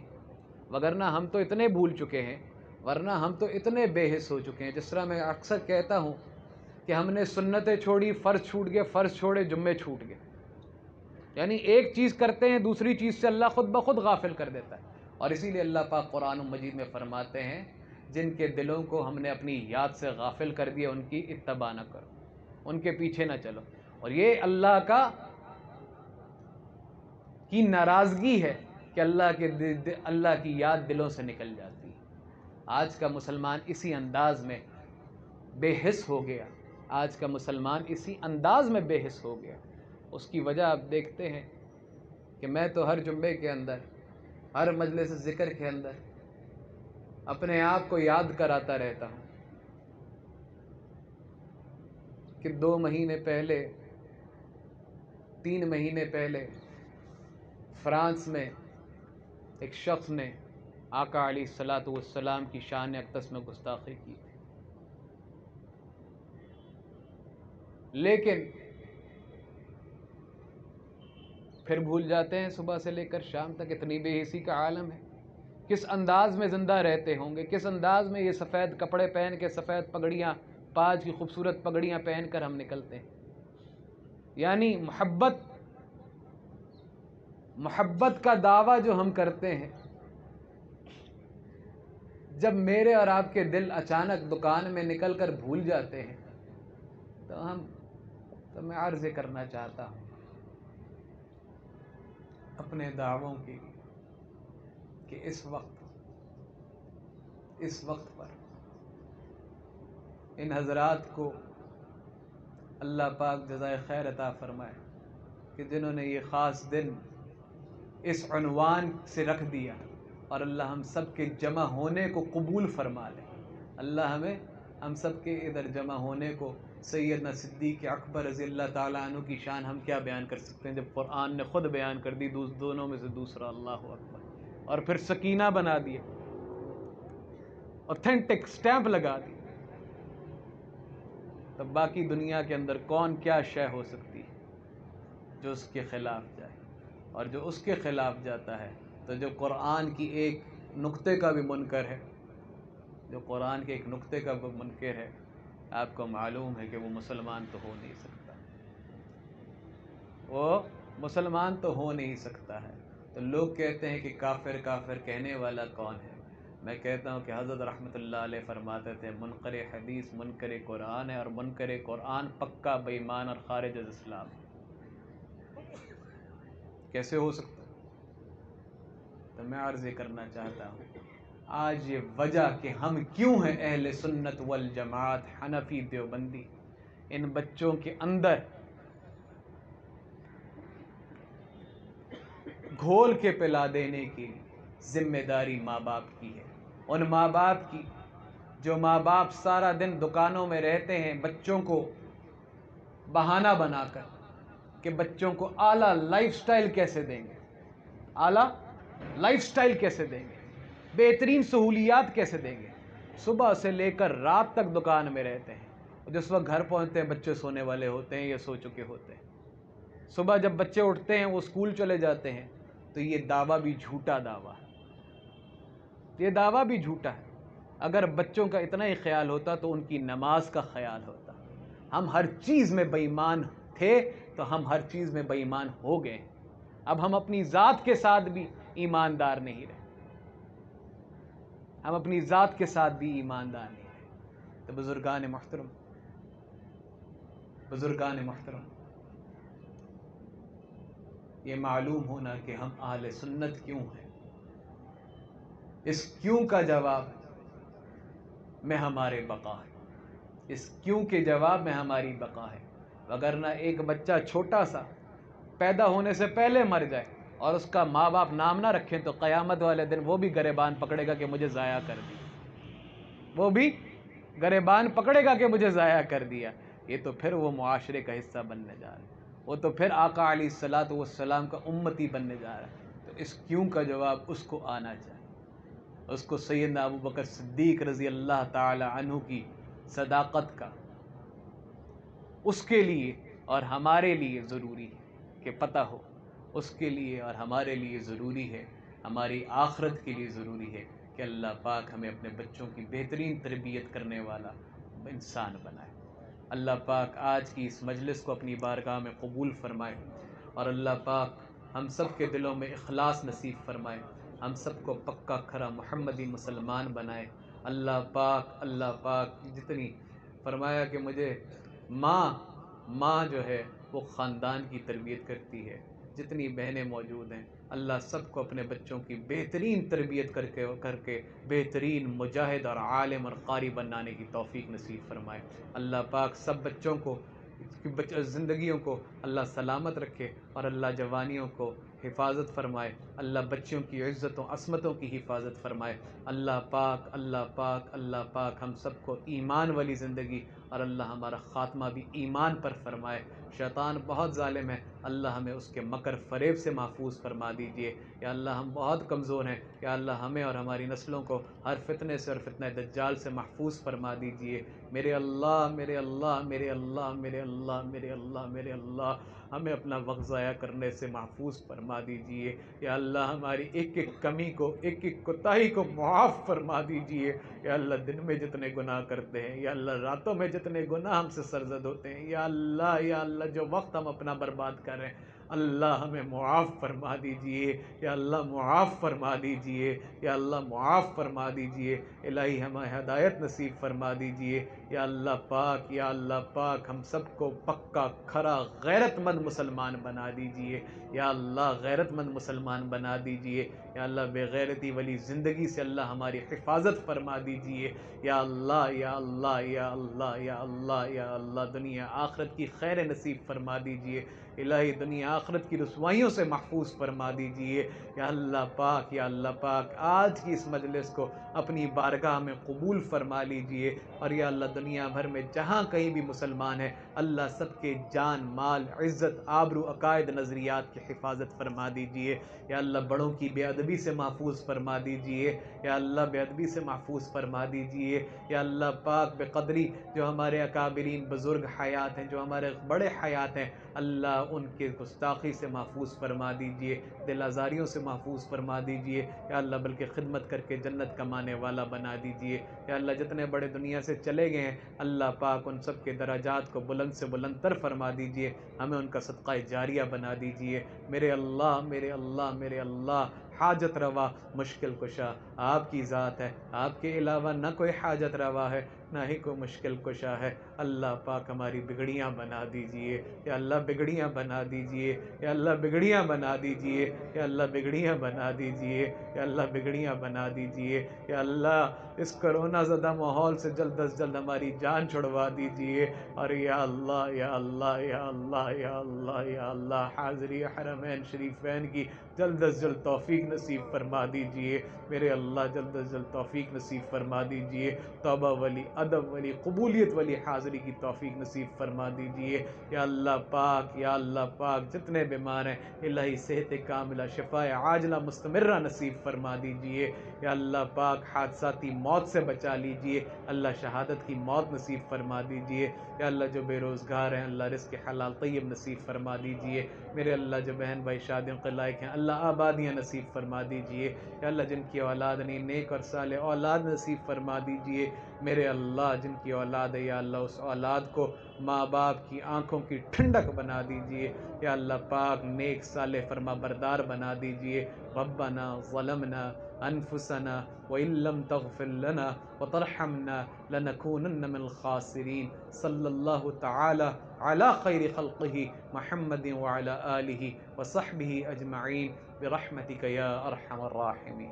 وگرنہ ہم تو اتنے بھول چکے ہیں، ورنہ ہم تو اتنے بے حس ہو چکے ہیں۔ جس طرح میں اکثر کہتا ہوں کہ ہم نے سنتیں چھوڑی، فرض چھوٹ گئے، فرض چھوڑے، جمعے چھوٹ گئے، یعنی ایک چیز کرتے ہیں دوسری چیز سے اللہ خود بخود غافل کر دیتا ہے، اور اسی لیے اللہ پاک قرآن مجید میں فرماتے ہیں جن کے دلوں کو ہم نے اپنی یاد سے غافل کر دیا ان کی اتباع نہ کرو، ان کے پیچھے نہ چلو، اور یہ اللہ کی ناراضگی ہے کہ اللہ کی یاد دلوں سے نکل جاتی ہے۔ آج کا مسلمان اسی انداز میں بے حس ہو گیا، اس کی وجہ آپ دیکھتے ہیں کہ میں تو ہر جمعے کے اندر، ہر مجلس ذکر کے اندر اپنے آپ کو یاد کراتا رہتا ہوں کہ 2 مہینے پہلے، 3 مہینے پہلے فرانس میں ایک شخص نے آقا علیہ الصلاۃ والسلام کی شان اقدس میں گستاخی کی تھی، لیکن پھر بھول جاتے ہیں صبح سے لے کر شام تک۔ اتنی بے حسی کا عالم ہے، کس انداز میں زندہ رہتے ہوں گے، کس انداز میں یہ سفید کپڑے پہن کے، سفید پگڑیاں، پاج کی خوبصورت پگڑیاں پہن کر ہم نکلتے ہیں۔ یعنی محبت کا دعویٰ جو ہم کرتے ہیں، جب میرے اور آپ کے دل اچانک دکان میں نکل کر بھول جاتے ہیں تو میں عرض کرنا چاہتا ہوں اپنے دعووں کی کہ اس وقت پر ان حضرات کو اللہ پاک جزائے خیر عطا فرمائے کہ جنہوں نے یہ خاص دن اس عنوان سے رکھ دیا، اور اللہ ہم سب کے جمع ہونے کو قبول فرما لے۔ اللہ ہم سب کے ادھر جمع ہونے کو، سیدنا صدیق اکبر رضی اللہ تعالیٰ عنہ کی شان ہم کیا بیان کر سکتے ہیں جب قرآن نے خود بیان کر دی، دونوں میں سے دوسرا، اللہ اکبر، اور پھر سکینہ بنا دیا، اوتھینٹک سٹیمپ لگا دی۔ تو باقی دنیا کے اندر کون کیا شے ہو سکتی ہے جو اس کے خلاف جائے؟ اور جو اس کے خلاف جاتا ہے تو جو قرآن کی ایک نقطے کا بھی منکر ہے، جو قرآن کے ایک نقطے کا بھی منکر ہے، آپ کو معلوم ہے کہ وہ مسلمان تو ہو نہیں سکتا، وہ مسلمان تو ہو نہیں سکتا ہے۔ تو لوگ کہتے ہیں کہ کافر کافر کہنے والا کون ہے؟ میں کہتا ہوں کہ حضرت رحمۃ اللہ علیہ فرماتے تھے منکر حدیث منکر قرآن ہے، اور منکر قرآن پکا بے ایمان اور خارج از اسلام۔ کیسے ہو سکتا؟ تو میں عرض یہ کرنا چاہتا ہوں، آج یہ وجہ کہ ہم کیوں ہیں اہل سنت والجماعت حنفی دیوبندی، ان بچوں کے اندر گھول کے پلا دینے کی ذمہ داری ماں باپ کی ہے۔ ان ماں باپ کی جو ماں باپ سارا دن دکانوں میں رہتے ہیں، بچوں کو بہانہ بنا کر کہ بچوں کو اعلیٰ لائف سٹائل کیسے دیں گے، اعلیٰ لائف سٹائل کیسے دیں گے، بہترین سہولیات کیسے دیں گے، صبح سے لے کر رات تک دکان میں رہتے ہیں، جس وقت گھر پہنچتے ہیں بچے سونے والے ہوتے ہیں یا سو چکے ہوتے ہیں۔ صبح جب بچے اٹھتے ہیں وہ اسکول چلے جاتے ہیں، تو یہ دعویٰ بھی جھوٹا دعویٰ ہے، یہ دعویٰ بھی جھوٹا ہے۔ اگر بچوں کا اتنا ہی خیال ہوتا تو ان کی نماز کا خیال ہوتا۔ ہم ہر چیز میں بے ایمان تھے تو ہم ہر چیز میں بے ایمان ہو گئے، اب ہم اپنی ذات کے ساتھ بھی ایماندار نہیں رہے، ہم اپنی ذات کے ساتھ بھی ایماندار نہیں رہے۔ تو بزرگان محترم، یہ معلوم ہونا کہ ہم اہل سنت کیوں ہیں، اس کیوں کا جواب میں ہمارے بقا ہے، اس کیوں کے جواب میں ہماری بقا ہے۔ وگرنہ ایک بچہ چھوٹا سا پیدا ہونے سے پہلے مر جائے اور اس کا ماں باپ نام نہ رکھیں تو قیامت والے دن وہ بھی گریبان پکڑے گا کہ مجھے ضائع کر دیا، وہ بھی گریبان پکڑے گا کہ مجھے ضائع کر دیا۔ یہ تو پھر وہ معاشرے کا حصہ بننے جا رہا ہے، وہ تو پھر آقا علیہ الصلاۃ والسلام کا امتی بننے جا رہا ہے۔ تو اس کیوں کا جواب اس کو آنا چاہیے، اس کو سیدنا ابو بکر صدیق رضی اللہ تعالی عنہ کی صداقت کا اس کے لیے اور ہمارے لیے ضروری ہے کہ پتہ ہو، اس کے لیے اور ہمارے لیے ضروری ہے، ہماری آخرت کے لیے ضروری ہے کہ اللہ پاک ہمیں اپنے بچوں کی بہترین تربیت کرنے والا انسان بنائے۔ اللہ پاک آج کی اس مجلس کو اپنی بارگاہ میں قبول فرمائے، اور اللہ پاک ہم سب کے دلوں میں اخلاص نصیب فرمائے، ہم سب کو پکا کھرا محمدی مسلمان بنائے۔ اللہ پاک جتنی فرمایا کہ مجھے ماں جو ہے وہ خاندان کی تربیت کرتی ہے، جتنی بہنیں موجود ہیں اللہ سب کو اپنے بچوں کی بہترین تربیت کر کے بہترین مجاہد اور عالم اور قاری بنانے کی توفیق نصیب فرمائے۔ اللہ پاک سب بچوں کو زندگیوں کو اللہ سلامت رکھے، اور اللہ جوانیوں کو حفاظت فرمائے، اللہ بچوں کی عزت و عصمتوں کی حفاظت فرمائے۔ اللہ پاک ہم سب کو ایمان والی زندگی اور اللہ ہمارا خاتمہ بھی ایمان پر فرمائے۔ شیطان بہت ظالم ہے، اللہ ہمیں اس کے مکر فریب سے محفوظ فرما دیجئے۔ یا اللہ ہم بہت کمزور ہیں، یا اللہ ہمیں اور ہماری نسلوں کو ہر فتنے سے اور فتنہ دجال سے محفوظ فرما دیجئے۔ میرے اللہ ہمیں اپنا وقت ضائع کرنے سے محفوظ فرما دیجئے۔ یا اللہ ہماری ایک ایک کمی کو، ایک ایک کوتاہی کو معاف فرما دیجئے۔ یا اللہ دن میں جتنے گناہ کرتے ہیں، یا اللہ راتوں میں جتنے گناہ ہم سے سرزد ہوتے ہیں، یا اللہ جو وقت ہم اپنا برباد کر رہے ہیں، اللہ ہمیں معاف فرما دیجئے۔ یا اللہ معاف فرما دیجئے، یا اللہ معاف فرما دیجئے۔ الہی ہمیں ہدایت نصیب فرما دیجئے۔ یا اللہ پاک ہم سب کو پکا کھرا غیرت مند مسلمان بنا دیجئے۔ یا اللہ غیرت مند مسلمان بنا دیجئے۔ یا اللہ بے غیرتی والی زندگی سے اللہ ہماری حفاظت فرما دیجئے یا اللہ یا اللہ یا اللہ یا اللہ یا اللہ، دنیا آخرت کی خیر نصیب فرما دیجئے الہی، دنیا آخرت کی رسوائیوں سے محفوظ فرما دیجئے یا اللہ پاک یا اللہ پاک، آج کی اس مجلس کو اپنی بارگاہ میں قبول فرما لیجئے، اور یا اللہ دنیا بھر میں جہاں کہیں بھی مسلمان ہیں اللہ سب کے جان مال عزت آبرو عقائد نظریات کی حفاظت فرما دیجئے یا اللہ، بڑوں کی بے ادبی سے محفوظ فرما دیجئے یا اللہ، بے ادبی سے محفوظ فرما دیجئے یا اللہ پاک، بے قدری جو ہمارے اکابرین بزرگ حیات ہیں، جو ہمارے بڑے حیات ہیں، اللہ ان کے گستاخی سے محفوظ فرما دیجئے، دل آزاریوں سے محفوظ فرما دیجئے یا اللہ، بلکہ خدمت کر کے جنت کمانے والا بنا دیجئے یا اللہ، جتنے بڑے دنیا سے چلے گئے ہیں اللہ پاک ان سب کے درجات کو بلند سے بلند تر فرما دیجئے، ہمیں ان کا صدقہ جاریہ بنا دیجئے میرے اللہ میرے اللہ میرے اللہ۔ حاجت روا مشکل کشا آپ کی ذات ہے، آپ کے علاوہ نہ کوئی حاجت روا ہے نہ ہی کوئی مشکل کشا ہے، اللہ پاک ہماری بگڑیاں بنا دیجئے یا اللہ، بگڑیاں بنا دیجئے یا اللہ، بگڑیاں بنا دیجئے یا اللہ، بگڑیاں بنا دیجئے یا اللہ، بگڑیاں بنا دیجئے یا اللہ، اس کرونا زدہ ماحول سے جلد از جلد ہماری جان چھڑوا دیجئے، اور یا اللہ یا اللہ یا اللہ یا اللہ یا اللہ، حاضری حرمین شریفین کی جلد از جلد توفیق نصیب فرما دیجئے میرے اللہ، جلد از جلد توفیق نصیب فرما دیجئے، توبہ والی ادب والی قبولیت والی حاضری کی توفیق نصیب فرما دیجئے یا اللہ پاک یا اللہ پاک، جتنے بیمار ہیں الہی صحت کاملہ شفاء عاجلہ مستمرہ نصیب فرما دیجئے یا اللہ پاک، حادثاتی موت سے بچا لیجئے اللہ، شہادت کی موت نصیب فرما دیجئے یا اللہ، جو بے روزگار ہیں اللہ رزق حلال طیب نصیب فرما دیجئے میرے اللہ، جو بہن بھائی شادیوں کے لائق ہیں اللہ آبادیاں نصیب فرما دیجئے یا اللہ، جن کی اولاد نہیں نیک اور صالح اولاد نصیب فرما دیجئے میرے اللہ، جن کی اولاد ہے یا اللہ اس اولاد کو ماں باپ کی آنکھوں کی ٹھنڈک بنا دیجئے یا اللہ پاک، نیک صالح فرما بردار بنا دیجئے۔ ربنا ظلمنا انفسنا وان لم تغفر لنا وترحمنا لنكونن من الخاسرین، صلی اللہ تعالی علی خیر خلقہ محمد وعلی آلہ وصحبہ اجمعین برحمتک یا ارحم الراحمین۔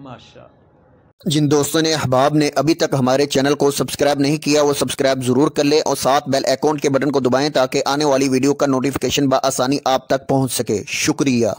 ماشاء جن دوستوں نے احباب نے ابھی تک ہمارے چینل کو سبسکرائب نہیں کیا وہ سبسکرائب ضرور کر لیں اور ساتھ بیل آئیکن کے بٹن کو دبائیں تاکہ آنے والی ویڈیو کا نوٹیفیکیشن بآسانی آپ تک پہنچ سکے۔ شکریہ۔